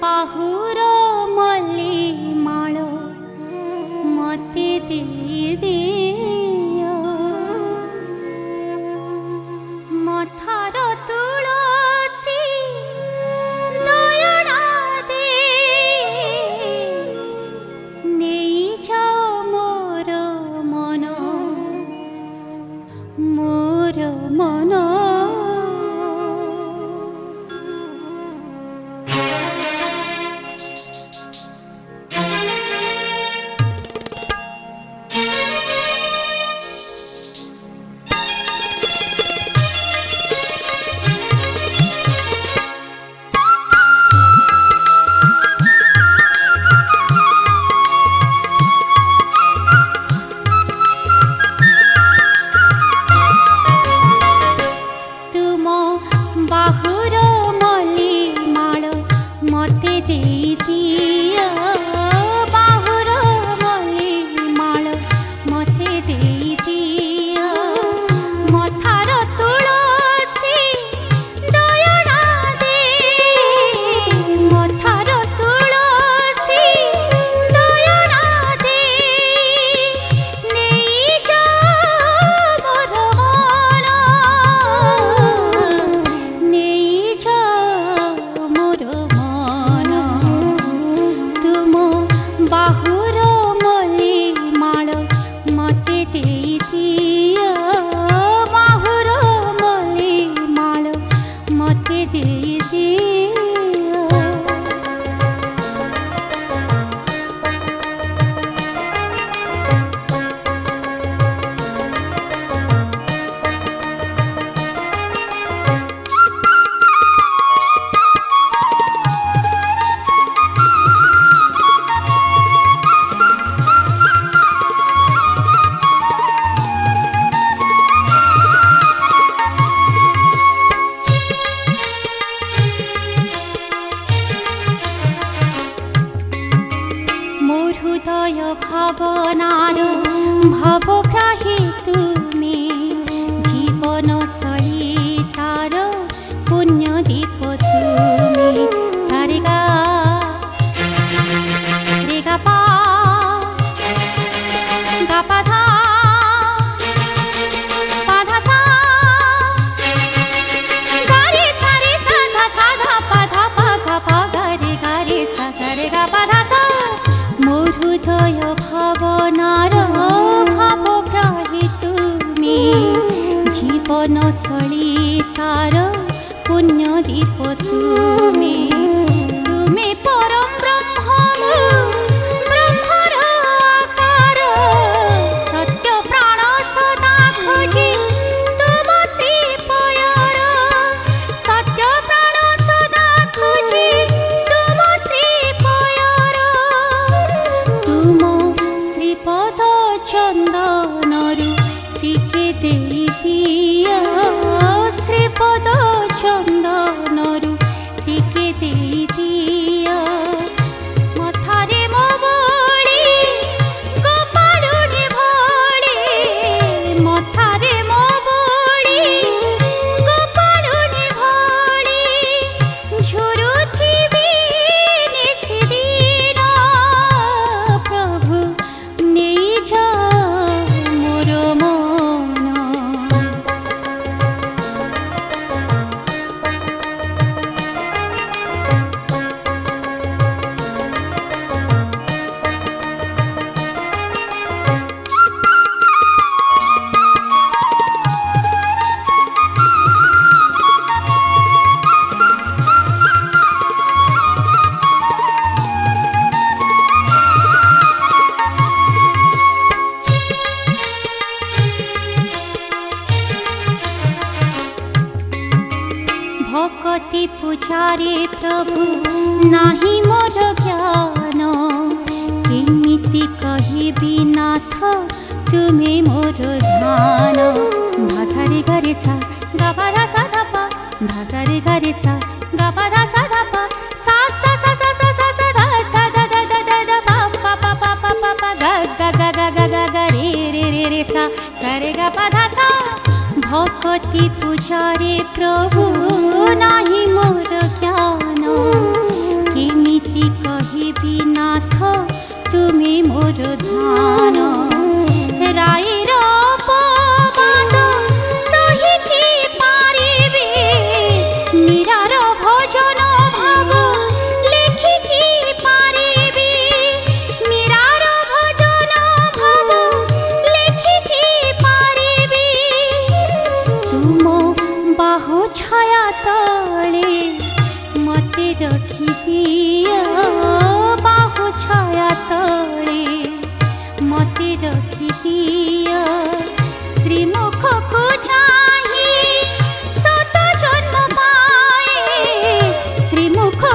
बाहुर मल्ली माल मते दे दियो मथार तुलसी दयना दे नेई जाओ मोर मन बाहुर मल्ली माल मते दे दियो बाहुर मल्ली माल मते दे दियो मथार तुलसी दयना दे मथार तुलसी दयना दे नेई जाओ मोर मन बाहुर मल्ली माल मते दे दियो बाहुर मल्ली माल मते दे दियो हृदय भावनार भावग्राही तुमे जीवन शैली तार पुण्य दीप तुमे सारेगा रेगा पा गा पा धा पा धा सा गा रे सा धा पा धा पा गा पा गा रे सा रे गा पा धा सा मोर हृदय भावनार भावग्राही तुमे जीवन शैली तार पुण्य दीप तुमे तुमे परम ब्रह्म ब्रह्मर आकार सत्य प्राण सदा खोजी तुम श्रीपयर सत्य प्राण सदा खोजी तुम श्रीपयर तुम श्रीपद चंदनरु टिके देई दियो श्रीपद चंदनरु टिके देई दियो मथारे मो बळी गोपाळुनी भळी मथारे मो बळी गोपाळुनी भळी झुरुथिबी निशिदिन प्रभु नेई जाओ मोर मन भक्ति पूजारे प्रभु नाही मोर ज्ञान केमिति कहिबि नाथ तुमे मोर ध्यान भासारे गरे सा गा पा धा सा धा पा भासारे गरे सा गा पा धा सा धा पा सा सा सा सा सा सा सा धा धा धा धा धा धा पा पा पा पा पा पा पा गा गा गा गा गा गा गा रे सा सा रे गा पा धा सा भक्ति पूजारे प्रभु नाही मोर ज्ञान केमिति रखी दिया बाहु छाया तले मते रखी दिया श्रीमुख को चाही सत जन्म पाए श्रीमुख